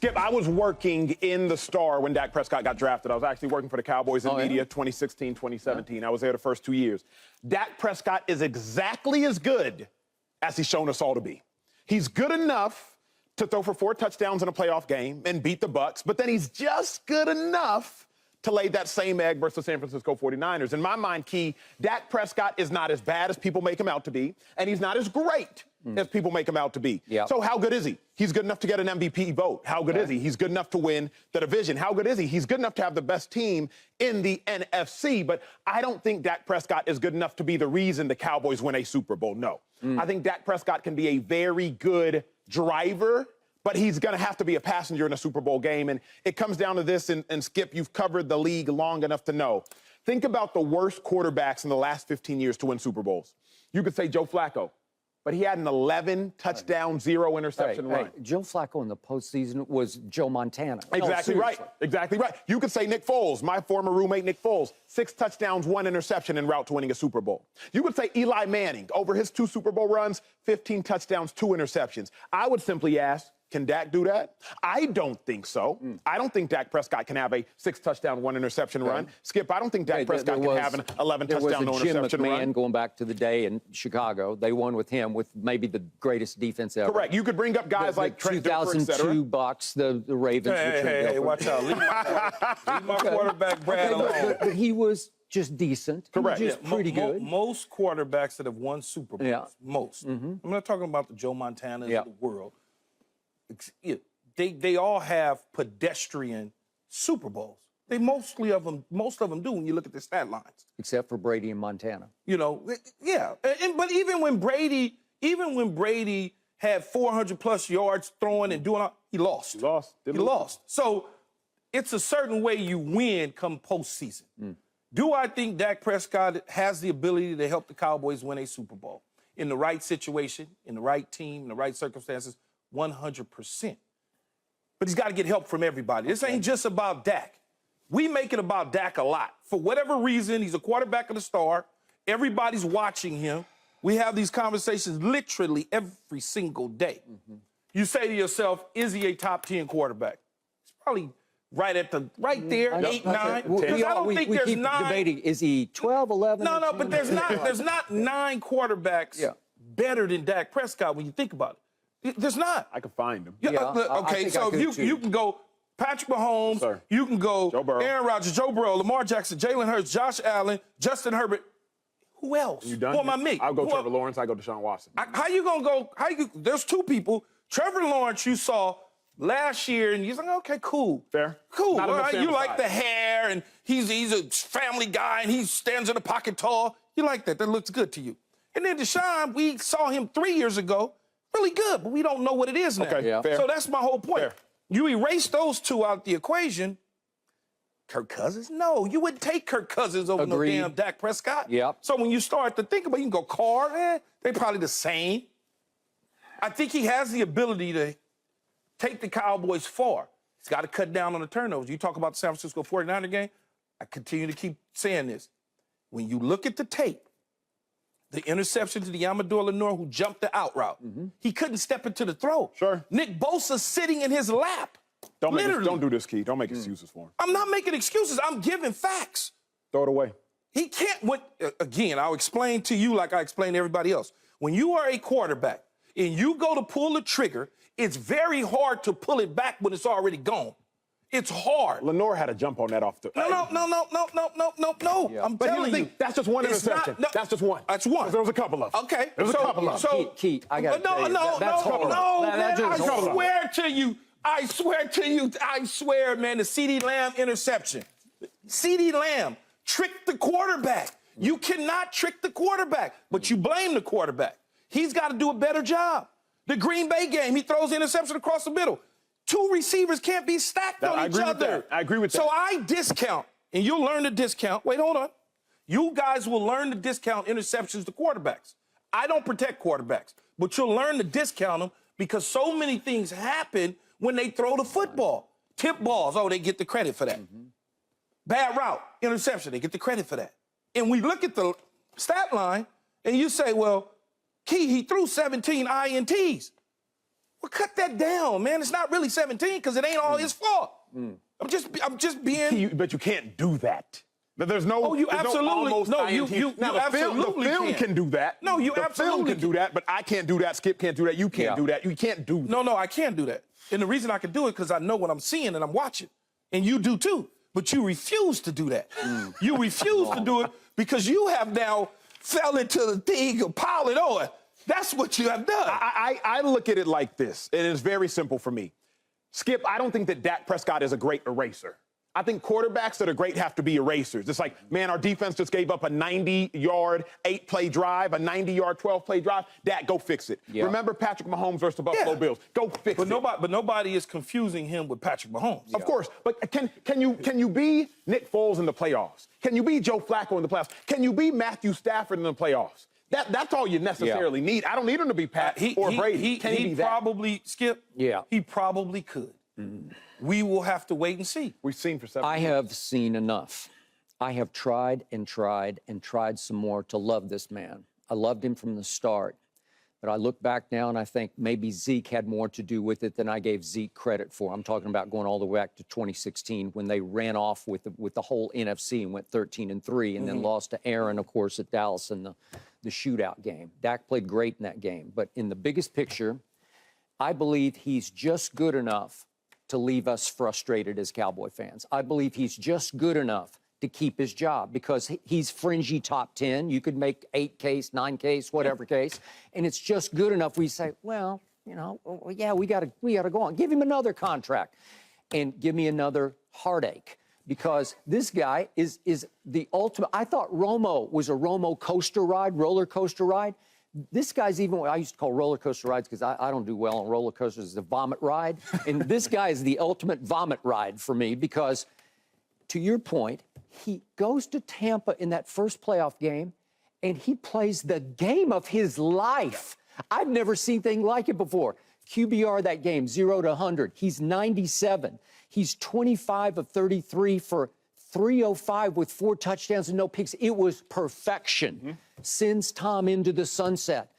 Skip, I was working in the Star when Dak Prescott got drafted. I was actually working for the Cowboys in media 2016, 2017. Yeah. I was there the first 2 years. Dak Prescott is exactly as good as he's shown us all to be. He's good enough to throw for 4 touchdowns in a playoff game and beat the Bucs, but then he's just good enough to lay that same egg versus the San Francisco 49ers. In my mind, Key, Dak Prescott is not as bad as people make him out to be, and he's not as great as people make him out to be. Yep. So how good is he? He's good enough to get an MVP vote. How good is he? He's good enough to win the division. How good is he? He's good enough to have the best team in the NFC, but I don't think Dak Prescott is good enough to be the reason the Cowboys win a Super Bowl. No. I think Dak Prescott can be a very good driver, but he's going to have to be a passenger in a Super Bowl game. And it comes down to this, and Skip, you've covered the league long enough to know. Think about the worst quarterbacks in the last 15 years to win Super Bowls. You could say Joe Flacco, but he had an 11-touchdown, 0-interception run. Joe Flacco in the postseason was Joe Montana. Exactly right. Exactly right. You could say Nick Foles, my former roommate Nick Foles, 6 touchdowns, 1 interception en route to winning a Super Bowl. You could say Eli Manning, over his 2 Super Bowl runs, 15 touchdowns, 2 interceptions. I would simply ask, can Dak do that? I don't think so. I don't think Dak Prescott can have a 6-touchdown, 1-interception run. Skip, I don't think Dak Prescott can have an 11-touchdown, 1-interception run. Jim McMahon, going back to the day in Chicago, they won with him with maybe the greatest defense ever. Correct. You could bring up guys like Trent Dilfer, et cetera. 2002 Bucks, the Ravens. Hey, watch out. Leave my quarterback Brad alone. But he was just decent. Correct. Just pretty good. Most quarterbacks that have won Super Bowls, most. I'm not talking about the Joe Montanas of the world. They all have pedestrian Super Bowls. Most of them do when you look at the stat lines. Except for Brady and Montana. You know, yeah. But even when Brady had 400+ yards throwing and doing all, he lost. He lost. So it's a certain way you win come postseason. Do I think Dak Prescott has the ability to help the Cowboys win a Super Bowl? In the right situation, in the right team, in the right circumstances? 100%. But he's got to get help from everybody. This ain't just about Dak. We make it about Dak a lot. For whatever reason, he's a quarterback of the Star. Everybody's watching him. We have these conversations literally every single day. You say to yourself, is he a top 10 quarterback? He's probably right there, 8, 9. Because I don't think there's keep 9. Debating, is he 12, 11? No, but there's not 9 quarterbacks better than Dak Prescott when you think about it. There's not. I could find him. Okay, so you can go Patrick Mahomes, you can go Aaron Rodgers, Joe Burrow, Lamar Jackson, Jalen Hurts, Josh Allen, Justin Herbert. Who else? You done? Who am I me? I'll go Trevor Lawrence. I go Deshaun Watson. How you gonna go? There's 2 people. Trevor Lawrence, you saw last year, and you're like, okay, cool, fair, cool. Right? You like the hair, and he's a family guy, and he stands in the pocket tall. You like that? That looks good to you. And then Deshaun, we saw him 3 years ago. Really good, but we don't know what it is now. Okay, fair. So that's my whole point. Fair. You erase those 2 out the equation. Kirk Cousins? No, you wouldn't take Kirk Cousins over no damn Dak Prescott. So when you start to think about it, you can go Carr, they're probably the same. I think he has the ability to take the Cowboys far. He's got to cut down on the turnovers. You talk about the San Francisco 49er game, I continue to keep saying this. When you look at the tape, the interception to the Amador Lenore who jumped the out route. He couldn't step into the throw. Nick Bosa sitting in his lap. Don't do this, Key. Don't make excuses for him. I'm not making excuses. I'm giving facts. Throw it away. He can't. Again, I'll explain to you like I explain to everybody else. When you are a quarterback and you go to pull the trigger, it's very hard to pull it back when it's already gone. It's hard. Lenore had a jump on that off the... No. I'm telling you. That's just one interception. That's just one. That's one. There was a couple of them. Okay. There was a couple of them. Keith, I got to tell you, I swear, man, the CeeDee Lamb interception. CeeDee Lamb tricked the quarterback. You cannot trick the quarterback, but you blame the quarterback. He's got to do a better job. The Green Bay game, he throws the interception across the middle. 2 receivers can't be stacked on each other. I agree with that. So I discount, and you'll learn to discount. Wait, hold on. You guys will learn to discount interceptions to quarterbacks. I don't protect quarterbacks, but you'll learn to discount them because so many things happen when they throw the football. Tip balls, they get the credit for that. Bad route, interception, they get the credit for that. And we look at the stat line, and you say, well, Key, he threw 17 INTs. Well, cut that down, man. It's not really 17 because it ain't all his fault. I'm just being. But you can't do that. There's no. Oh, you absolutely. No, you absolutely the film can do that. No, you absolutely film can do that, but I can't do that. Skip can't do that. You can't do that. You can't do that. No, I can't do that. And the reason I can do it because I know what I'm seeing and I'm watching, and you do too. But you refuse to do that. You refuse to do it because you have now fell into the thing of piling on. That's what you have done. I look at it like this, and it's very simple for me. Skip, I don't think that Dak Prescott is a great eraser. I think quarterbacks that are great have to be erasers. It's like, man, our defense just gave up a 90-yard, 8-play drive, a 90-yard, 12-play drive. Dak, go fix it. Yeah. Remember Patrick Mahomes versus the Buffalo Bills. Go fix it. But nobody is confusing him with Patrick Mahomes. Yeah. Of course. But can you be Nick Foles in the playoffs? Can you be Joe Flacco in the playoffs? Can you be Matthew Stafford in the playoffs? That's all you necessarily need. I don't need him to be Pat or Brady. He probably, Skip, yeah. He probably could. We will have to wait and see. We've seen for 7 I years. have seen enough. I have tried and tried and tried some more to love this man. I loved him from the start. But I look back now and I think maybe Zeke had more to do with it than I gave Zeke credit for. I'm talking about going all the way back to 2016 when they ran off with the whole NFC and went 13-3 and then lost to Aaron, of course, at Dallas in the shootout game. Dak played great in that game. But in the biggest picture, I believe he's just good enough to leave us frustrated as Cowboy fans. I believe he's just good enough to keep his job because he's fringy top 10. You could make 8 case, 9 case, whatever case, and it's just good enough. We say, well, you know, yeah, we got to go on. Give him another contract and give me another heartache because this guy is the ultimate. I thought Romo was a roller coaster ride. This guy's even what I used to call roller coaster rides because I don't do well on roller coasters. It's a vomit ride. And this guy is the ultimate vomit ride for me because, to your point, he goes to Tampa in that first playoff game and he plays the game of his life. I've never seen anything like it before. QBR that game, 0 to 100. He's 97. He's 25 of 33 for 305 with 4 touchdowns and no picks. It was perfection. Sends Tom into the sunset.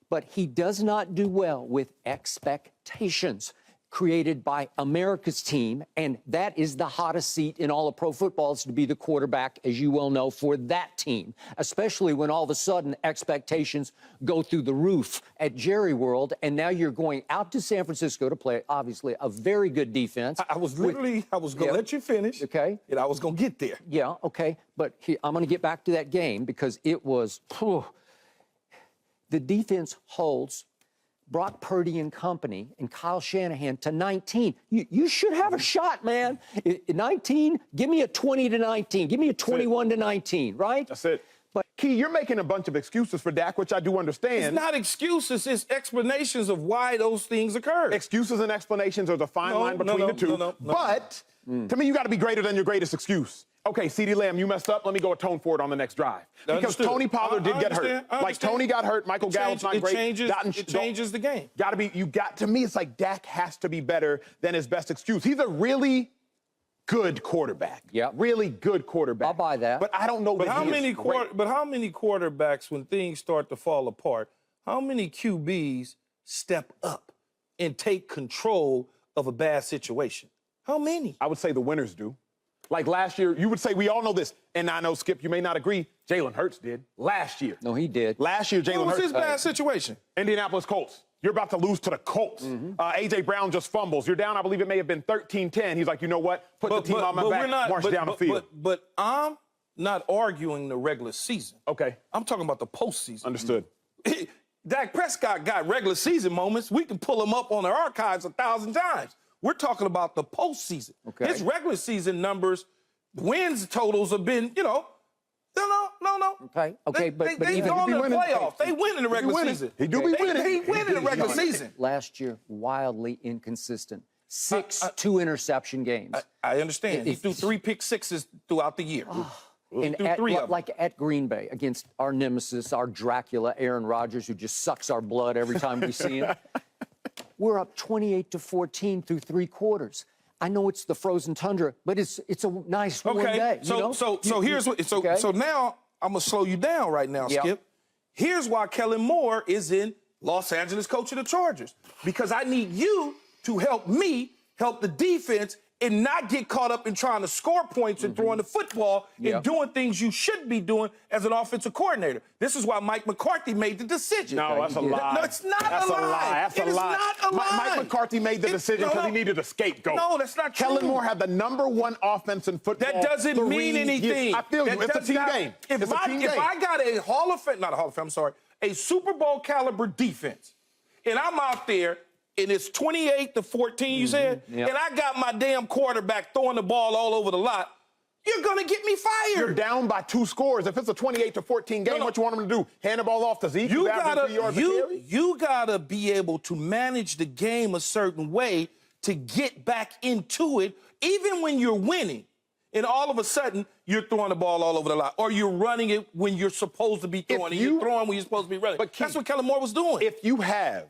But he does not do well with expectations created by America's team, and that is the hottest seat in all of pro football is to be the quarterback, as you well know, for that team, especially when all of a sudden expectations go through the roof at Jerry World, and now you're going out to San Francisco to play, obviously, a very good defense. I was going to let you finish. Okay. And I was going to get there. Yeah, okay. But I'm going to get back to that game because it was, the defense holds Brock Purdy and company and Kyle Shanahan to 19. You should have a shot, man. 19, give me a 20 to 19. Give me a 21 to 19, right? That's it. But, Key, you're making a bunch of excuses for Dak, which I do understand. It's not excuses. It's explanations of why those things occurred. Excuses and explanations are the fine line between the two. But to me, you got to be greater than your greatest excuse. Okay, CeeDee Lamb, you messed up. Let me go atone for it on the next drive. Because Tony Pollard did get hurt. Like, Tony got hurt. Michael Gallup's not great. It changes the game. To me, it's like Dak has to be better than his best excuse. He's a really good quarterback. Yeah. Really good quarterback. I'll buy that. But I don't know But how many quarterbacks, when things start to fall apart, how many QBs step up and take control of a bad situation? How many? I would say the winners do. Like last year, you would say, we all know this, and I know, Skip, you may not agree, Jalen Hurts did last year. No, he did. Last year, Jalen Hurts. What was his bad situation? Indianapolis Colts. You're about to lose to the Colts. A.J. Brown just fumbles. You're down, I believe it may have been 13-10. He's like, you know what? Put the team on my back, march down the field. But I'm not arguing the regular season. Okay. I'm talking about the postseason. Understood. Dak Prescott got regular season moments. We can pull them up on the archives 1,000 times. We're talking about the postseason. Okay. His regular season numbers, wins totals have been, no. Okay, but they even go in the playoffs. They win in the regular season. He do be winning. He win in the regular season. Last year, wildly inconsistent. 6 2-interception games. I understand. He threw 3 pick sixes throughout the year. And like at Green Bay against our nemesis, our Dracula, Aaron Rodgers, who just sucks our blood every time we see him. We're up 28-14 through 3 quarters. I know it's the frozen tundra, but it's a nice warm day. So now I'm gonna slow you down right now, Skip. Here's why Kellen Moore is in Los Angeles coach of the Chargers, because I need you to help me help the defense and not get caught up in trying to score points and throwing the football and doing things you should be doing as an offensive coordinator. This is why Mike McCarthy made the decision. No, that's a lie. No, it's not that's a lie. That's a lie. It is not a lie. Mike McCarthy made the decision because he needed a scapegoat. No, that's not true. Kellen Moore had the #1 offense in football. That doesn't mean anything. I feel you. It's a team game. If I got a Hall of Fame, not a Hall of Fame, I'm sorry, a Super Bowl caliber defense, and I'm out there, and it's 28-14, you said, and I got my damn quarterback throwing the ball all over the lot, you're going to get me fired. You're down by 2 scores. If it's a 28-14 game, what you want him to do? Hand the ball off to Zeke? You gotta be able to manage the game a certain way to get back into it, even when you're winning. And all of a sudden, you're throwing the ball all over the lot, or you're running it when you're supposed to be throwing it. You're throwing when you're supposed to be running. But that's what Kellen Moore was doing. If you have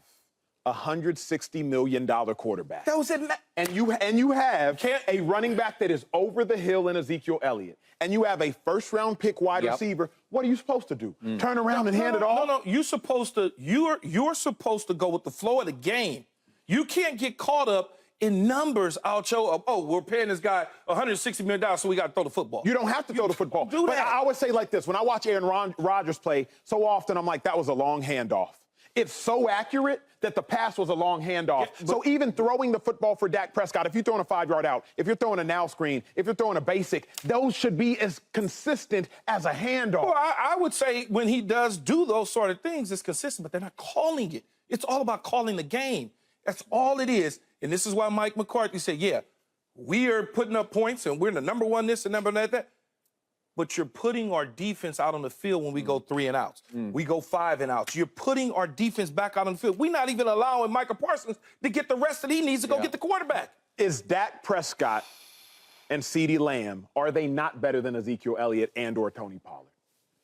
$160 million quarterback. That was it. And you have a running back that is over the hill in Ezekiel Elliott. And you have a first-round pick wide receiver. What are you supposed to do? Turn around and hand it off? No. You're supposed to go with the flow of the game. You can't get caught up in numbers, Acho. Oh, we're paying this guy $160 million, so we got to throw the football. You don't have to throw the football. Do that. But I always say like this. When I watch Aaron Rodgers play, so often I'm like, that was a long handoff. It's so accurate that the pass was a long handoff. Yeah, so even throwing the football for Dak Prescott, if you're throwing a 5-yard out, if you're throwing a now screen, if you're throwing a basic, those should be as consistent as a handoff. Well, I would say when he does do those sort of things, it's consistent, but they're not calling it. It's all about calling the game. That's all it is. And this is why Mike McCarthy said, yeah, we are putting up points and we're the #1 this and #1 that. But you're putting our defense out on the field when we go 3 and outs. We go 5 and outs. You're putting our defense back out on the field. We're not even allowing Micah Parsons to get the rest that he needs to go get the quarterback. Is Dak Prescott and CeeDee Lamb, are they not better than Ezekiel Elliott and or Tony Pollard?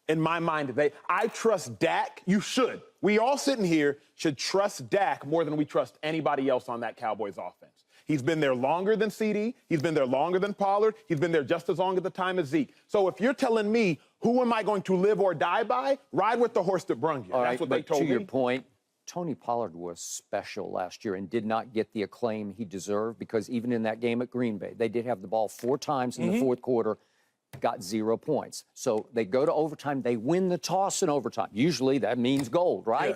In my mind, I trust Dak. You should. We all sitting here should trust Dak more than we trust anybody else on that Cowboys offense. He's been there longer than CeeDee. He's been there longer than Pollard. He's been there just as long at the time as Zeke. So if you're telling me who am I going to live or die by, ride with the horse that brung you. That's what they told me. To your point, Tony Pollard was special last year and did not get the acclaim he deserved because even in that game at Green Bay, they did have the ball 4 times in the fourth quarter, got 0 points. So they go to overtime. They win the toss in overtime. Usually that means gold, right? Yeah.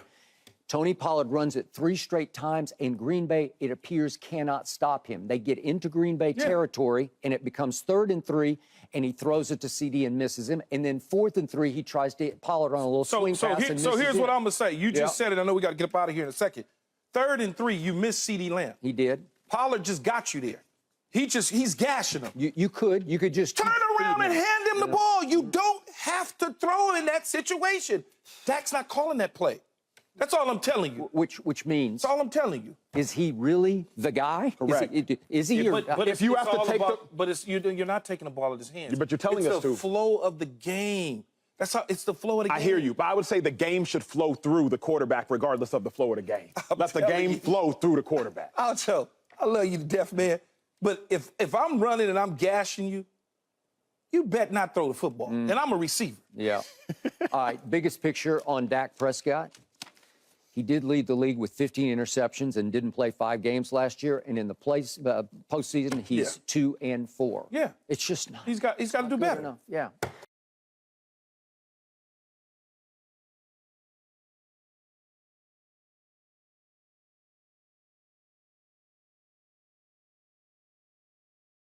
Tony Pollard runs it 3 straight times, and Green Bay, it appears, cannot stop him. They get into Green Bay territory, and it becomes 3rd and 3, and he throws it to CeeDee and misses him. And then 4th and 3, he tries to hit Pollard on a little swing pass and misses So here's what I'm going to say. You just said it. I know we got to get up out of here in a second. 3rd and 3, you missed CeeDee Lamb. He did. Pollard just got you there. He's gashing him. You could just turn around and hand him the ball. You don't have to throw in that situation. Dak's not calling that play. That's all I'm telling you. Which means. That's all I'm telling you. Is he really the guy? Correct. Is he? But if you have to take you're not taking the ball out of his hands. But you're telling us to. It's the flow of the game. That's how it's the flow of the game. I hear you, but I would say the game should flow through the quarterback regardless of the flow of the game. Let the game flow through the quarterback. Acho, I love you to death, man. But if I'm running and I'm gashing you, you bet not throw the football. And I'm a receiver. Yeah. All right, biggest picture on Dak Prescott. He did lead the league with 15 interceptions and didn't play 5 games last year. And in the postseason, he's 2 and 4. Yeah. It's just not. He's got to do better. Yeah.